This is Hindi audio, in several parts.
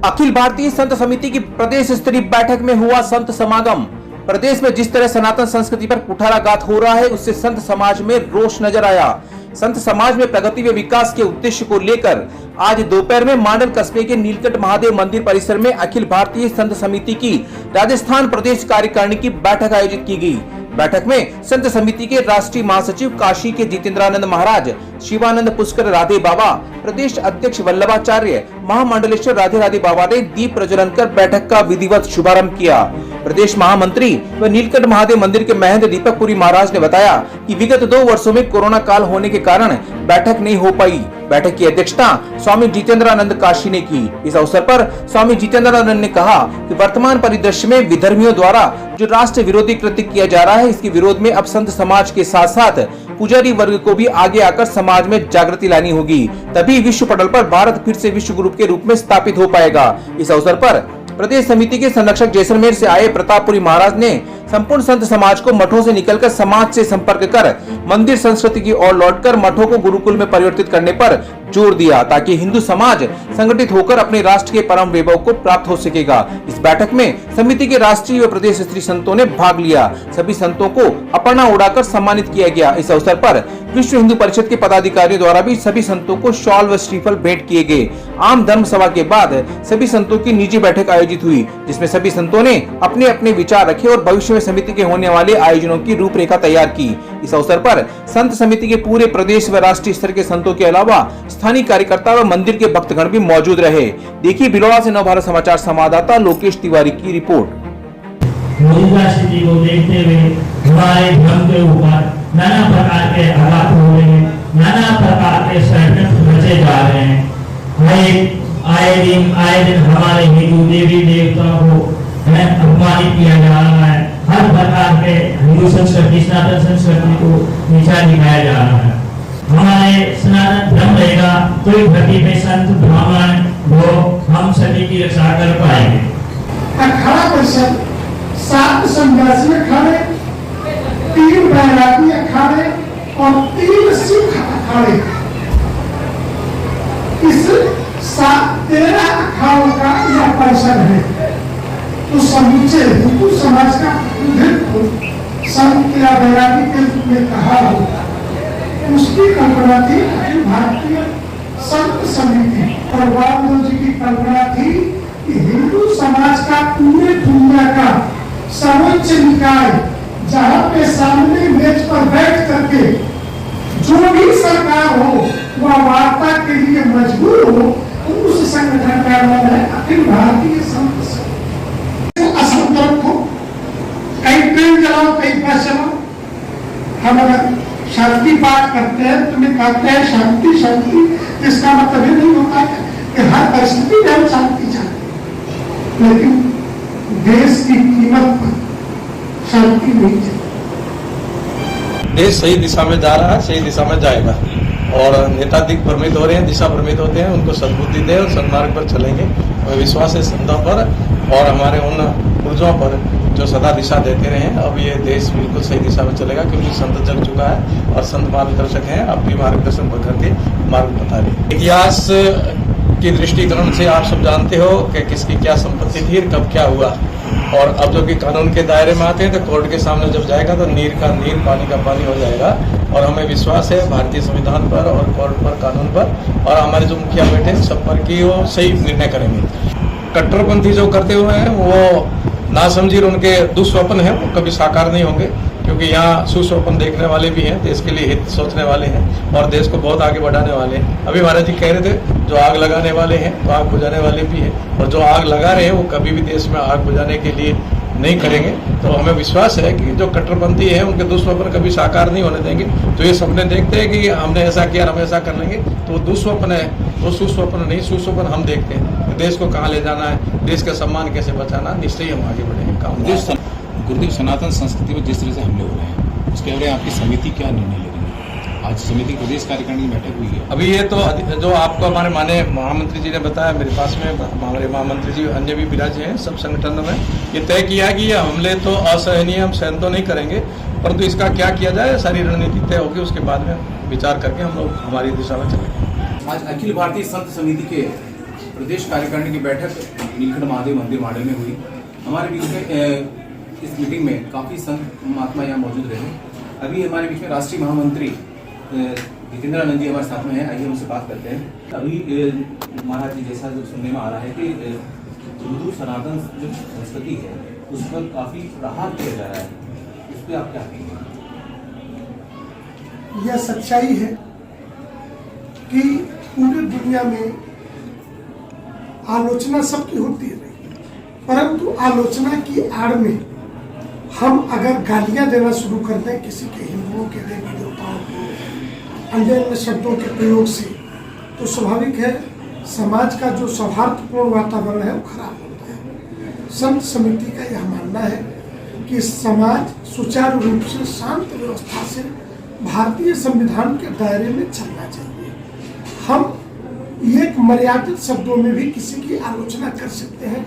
अखिल भारतीय संत समिति की प्रदेश स्तरीय बैठक में हुआ संत समागम। प्रदेश में जिस तरह सनातन संस्कृति पर कुठाराघात हो रहा है, उससे संत समाज में रोष नजर आया। संत समाज में प्रगति व विकास के उद्देश्य को लेकर आज दोपहर में मांडल कस्बे के नीलकंठ महादेव मंदिर परिसर में अखिल भारतीय संत समिति की राजस्थान प्रदेश कार्यकारिणी की बैठक आयोजित की गई। बैठक में संत समिति के राष्ट्रीय महासचिव काशी के जितेंद्रानंद महाराज, शिवानंद पुष्कर राधे बाबा, प्रदेश अध्यक्ष वल्लभाचार्य, महामंडलेश्वर राधे राधे बाबा ने दीप प्रज्वलन कर बैठक का विधिवत शुभारंभ किया। प्रदेश महामंत्री व नीलकंठ महादेव मंदिर के महंत दीपक पुरी महाराज ने बताया कि विगत 2 वर्षों में कोरोना काल होने के कारण बैठक नहीं हो पाई। बैठक की अध्यक्षता स्वामी जितेंद्रानंद काशी ने की। इस अवसर पर स्वामी जितेंद्रानंद ने कहा कि वर्तमान परिदृश्य में विधर्मियों द्वारा जो राष्ट्र विरोधी कृत्य किया जा रहा है, इसके विरोध में अब संत समाज के साथ साथ पुजारी वर्ग को भी आगे आकर समाज में जागृति लानी होगी, तभी विश्व पटल पर भारत फिर से विश्व गुरु के रूप में स्थापित हो पाएगा। इस अवसर पर प्रदेश समिति के संरक्षक जैसलमेर से आए प्रतापपुरी महाराज ने संपूर्ण संत समाज को मठों से निकलकर समाज से संपर्क कर मंदिर संस्कृति की ओर लौटकर मठों को गुरुकुल में परिवर्तित करने पर जोर दिया, ताकि हिंदू समाज संगठित होकर अपने राष्ट्र के परम वैभव को प्राप्त हो सकेगा। इस बैठक में समिति के राष्ट्रीय व प्रदेश स्तरीय संतों ने भाग लिया। सभी संतों को अपर्णा उड़ाकर सम्मानित किया गया। इस अवसर पर विश्व हिंदू परिषद के पदाधिकारियों द्वारा भी सभी संतों को शॉल व श्रीफल भेंट किए गए। आम धर्म सभा के बाद सभी संतों की निजी बैठक आयोजित हुई, जिसमें सभी संतों ने अपने अपने विचार रखे और भविष्य में समिति के होने वाले आयोजनों की रूपरेखा तैयार की। इस अवसर पर संत समिति के पूरे प्रदेश व राष्ट्रीय स्तर के संतों के अलावा स्थानीय कार्यकर्ता व मंदिर के भक्तगण भी मौजूद रहे। देखिए भिलवाड़ा से नवभारत समाचार संवाददाता लोकेश तिवारी की रिपोर्ट। मौजूदा स्थिति को देखते हुए हमारे धर्म के ऊपर नाना प्रकार के आघात हो रहे हैं, नाना प्रकार के षड्यंत्र रचे जा रहे हैं। आए दिन हमारे हिंदू देवी देवताओं को अपमानित किया जा रहा है। हर प्रकार के हिंदू संस्कृति, सनातन संस्कृति को नीचा दिखाया जा रहा है। हमारे सनातन धर्म रहेगा तो एक धरती में संत ब्राह्मण वो हम सभी की रक्षा कर पाएंगे। अखाड़ा परिषद 7 संन्यासी अखाड़े, 3 बैरागी अखाड़े और 3 सिख अखाड़े, इस 13 अखाड़ों का यह परिषद है। तो समूचे हिंदू समाज का प्रतिनिधित्व संत या बैरागी के रूप में कहा होगा, उसकी कल्पना थी अखिल भारतीय संत समिति। और वाल्मीकि जी की कल्पना थी कि हिंदू समाज का पूरे दुनिया का सर्वोच्च निकाय, जहाँ पे सामने मेज पर बैठ करके जो भी सरकार हो वह वार्ता के लिए मजबूर हो, उस संगठन का नाम है अखिल भारतीय संत समिति। असंतोष को कहीं ट्रेन चलाओ, कहीं बस चलाओ, हम अगर शांति पाठ करते हैं, तुम्हें कहते हैं शांति शांति, इसका मतलब ये नहीं होता है कि हर परिस्थिति में हम शांति चाहते, लेकिन देश की कीमत पर शांति नहीं चाहिए। देश सही दिशा में जा रहा है, सही दिशा में जाएगा और नेता दिक भ्रमित हो रहे हैं, दिशा भ्रमित होते हैं, उनको सद्बुद्धि दे और सन्मार्ग पर चलेंगे। हमें विश्वास है संतों पर और हमारे उन पुरुषों पर जो सदा दिशा देते रहे। अब ये देश बिल्कुल सही दिशा में चलेगा, क्योंकि संत जग चुका है और संत मार्गदर्शक हैं, अपनी मार्गदर्शन पर करके मार्ग बता रहे। इतिहास की दृष्टिकोण से आप सब जानते हो कि किसकी क्या संपत्ति थी, कब क्या हुआ, और अब जो कि कानून के दायरे में आते हैं तो कोर्ट के सामने जब जाएगा तो नीर का नीर, पानी का पानी हो जाएगा। और हमें विश्वास है भारतीय संविधान पर और कोर्ट पर, कानून पर, और हमारे जो मुखिया बैठे हैं सब पर कि वो सही निर्णय करेंगे। कट्टरपंथी जो करते हुए हैं वो नासमझी, उनके दुस्वप्न हैं, वो कभी साकार नहीं होंगे, क्योंकि यहाँ सुस्वप्न देखने वाले भी हैं, देश के लिए हित सोचने वाले हैं और देश को बहुत आगे बढ़ाने वाले हैं। अभी महाराज जी कह रहे थे जो आग लगाने वाले हैं तो आग बुझाने वाले भी हैं, और जो आग लगा रहे हैं वो कभी भी देश में आग बुझाने के लिए नहीं करेंगे। तो हमें विश्वास है कि जो कट्टरपंथी है उनके दुस्वप्न कभी साकार नहीं होने देंगे। तो ये सपने देखते हैं कि हमने ऐसा किया, हम ऐसा कर लेंगे, तो वो दुस्वप्न है, वो सुस्वप्न नहीं। सुस्वप्न हम देखते हैं कि देश को कहाँ ले जाना है, देश का सम्मान कैसे बचाना, निश्चय हम आगे बढ़ेंगे। काम गुरुदेव सनातन संस्कृति पर जिस तरह से हमले हो रहे हैं, उसके बारे में आपकी समिति क्या निर्णय ले रही है? आज समिति प्रदेश कार्यकारिणी की बैठक हुई है। अभी ये तो जो आपको हमारे माननीय महामंत्री जी ने बताया, मेरे पास में हमारे महामंत्री जी अन्य भी विराजे हैं सब संगठनों में, ये तय किया कि ये हमले तो असहनीय, हम सहन तो नहीं करेंगे, परंतु इसका क्या किया जाए सारी रणनीति तय होगी, उसके बाद में विचार करके हम लोग हमारी दिशा में चलेंगे। आज अखिल भारतीय संत समिति के प्रदेश कार्यकारिणी की बैठक नीलकंठ महादेव मंदिर मॉडल में हुई। हमारे बीच में इस मीटिंग में काफ़ी संत महात्मा यहाँ मौजूद रहे। अभी हमारे बीच में राष्ट्रीय महामंत्री जितेंद्र आनंद जी हमारे साथ में हैं। आइए उनसे बात करते हैं। अभी महाराज जी जैसा जो सुनने में आ रहा है कि हिंदू सनातन जो संस्कृति है उस पर काफ़ी प्रहार किया जा रहा है, उस पर आप क्या कहेंगे? यह सच्चाई है कि पूरी दुनिया में आलोचना सबकी होती है, परंतु आलोचना की आड़ में हम अगर गालियां देना शुरू कर दें किसी के हिंदुओं के देवी देवताओं को अन्य शब्दों के प्रयोग से, तो स्वाभाविक है समाज का जो सौहार्दपूर्ण वातावरण है वो खराब होता है। संत समिति का यह मानना है कि समाज सुचारू रूप से शांत व्यवस्था से भारतीय संविधान के दायरे में चलना चाहिए। हम एक मर्यादित शब्दों में भी किसी की आलोचना कर सकते हैं,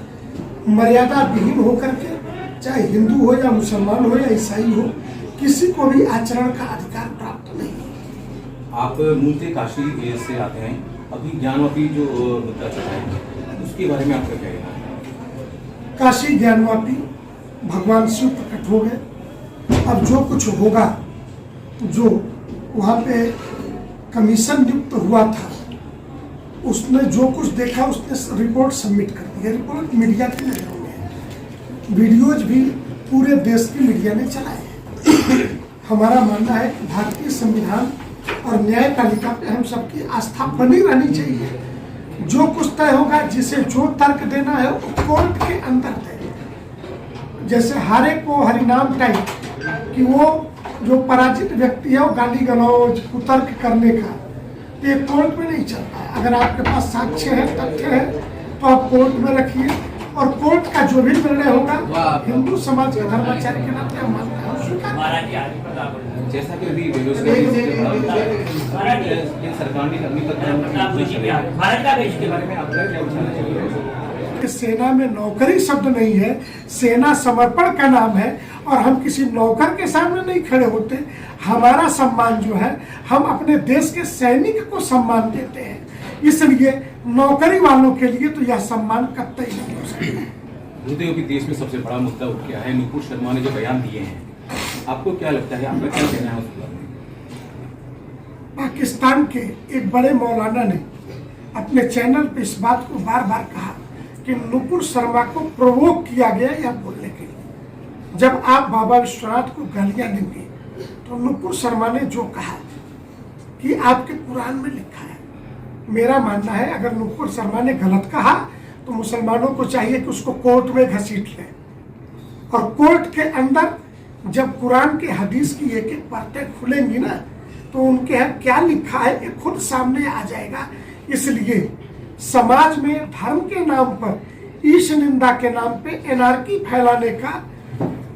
मर्यादा विहीन होकर के, चाहे हिंदू हो या मुसलमान हो या ईसाई हो, किसी को भी आचरण का अधिकार प्राप्त नहीं है। आप मूलतः काशी से आते हैं। अभी ज्ञानवापी जो मुद्दा चल रहा है उसके बारे में आपका क्या कहना है? काशी ज्ञानवापी भगवान शिव प्रकट हो गए। अब जो कुछ होगा, जो वहाँ पे कमीशन नियुक्त हुआ था उसने जो कुछ देखा उसने रिपोर्ट सबमिट कर दी है। रिपोर्ट मीडिया के नजरों में है, वीडियोज भी पूरे देश की मीडिया ने चलाए हैं। हमारा मानना है कि भारतीय संविधान और न्यायपालिका पे हम सबकी आस्था बनी रहनी चाहिए। जो कुछ तय होगा, जिसे जो तर्क देना है वो कोर्ट के अंदर दे। जैसे हारे को हरिनाम टाइप कि वो जो पराजित व्यक्ति है वो गाली गलौज कुतर्क करने का, ये कोर्ट में नहीं चलता है। अगर आपके पास साक्ष्य है, तथ्य है, तो आप कोर्ट में रखिए और कोर्ट का जो भी निर्णय होगा हिंदू समाज के धर्माचार्य के नाते हम मानते हैं, जैसा कि अभी बेरोजगारी सरकार ने इसके बारे में आपका क्या विचार है? सेना में नौकरी शब्द नहीं है, सेना समर्पण का नाम है और हम किसी नौकर के सामने नहीं खड़े होते। हमारा सम्मान जो है, हम अपने देश के सैनिक को सम्मान देते हैं, इसलिए नौकरी वालों के लिए तो यह सम्मान कतई नहीं हो सकता। गुरुदेव की देश में सबसे बड़ा मुद्दा उठ गया है। नुपुर शर्मा ने जो बयान दिए हैं, आपको क्या लगता है, आपका क्या कहना है उस पर? पाकिस्तान के एक बड़े मौलाना ने अपने चैनल पे इस बात को बार बार कहा कि नुपुर शर्मा को प्रोवोक किया गया यह बोलने के लिए। जब आप बाबा विश्वनाथ को गालियां देंगे तो नुपुर शर्मा ने जो कहा कि आपके कुरान में लिखा है, मेरा मानना है अगर नुपुर शर्मा ने गलत कहा तो मुसलमानों को चाहिए कि उसको कोर्ट में घसीट लें और कोर्ट के अंदर जब कुरान के हदीस की एक एक बातें खुलेंगी ना तो उनके यहाँ क्या लिखा है ये खुद सामने आ जाएगा। इसलिए समाज में धर्म के नाम पर, ईश निंदा के नाम पे एनार्की फैलाने का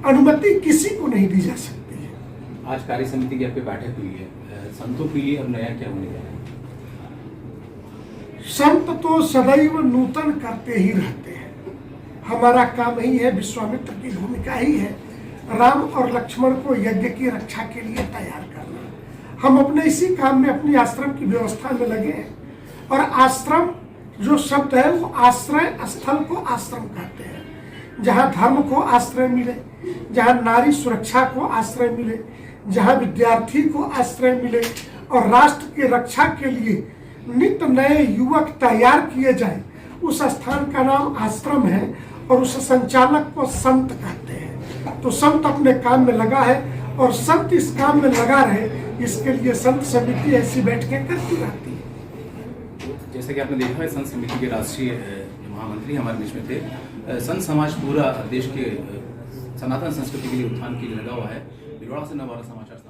अनुमति किसी को नहीं दी जा सकती है। आज कार्य समिति की आपकी बैठक हुई है, संतों के लिए अब नया क्या होने जा रहा है? संत तो सदैव नूतन करते ही रहते हैं। हमारा काम ही है, विश्वामित्र की भूमिका ही है, राम और लक्ष्मण को यज्ञ की रक्षा के लिए तैयार करना। हम अपने इसी काम में अपनी आश्रम की व्यवस्था में लगे हैं और आश्रम जो शब्द है वो आश्रय स्थल को आश्रम कहते हैं। जहाँ धर्म को आश्रय मिले, जहाँ नारी सुरक्षा को आश्रय मिले, जहाँ विद्यार्थी को आश्रय मिले और राष्ट्र की रक्षा के लिए नित्य नए युवक तैयार किए जाए, उस स्थान का नाम आश्रम है और उस संचालक को संत कहते हैं। तो संत अपने काम में लगा है और संत इस काम में लगा रहे, इसके लिए संत समिति ऐसी बैठकें करती रहती है। जैसे कि आपने देखा है, संत समिति के राष्ट्रीय महामंत्री हमारे बीच में थे। संत समाज पूरा देश के सनातन संस्कृति के लिए उत्थान के लिए लगा हुआ है। बिरवाड़ा से नवारा समाचार।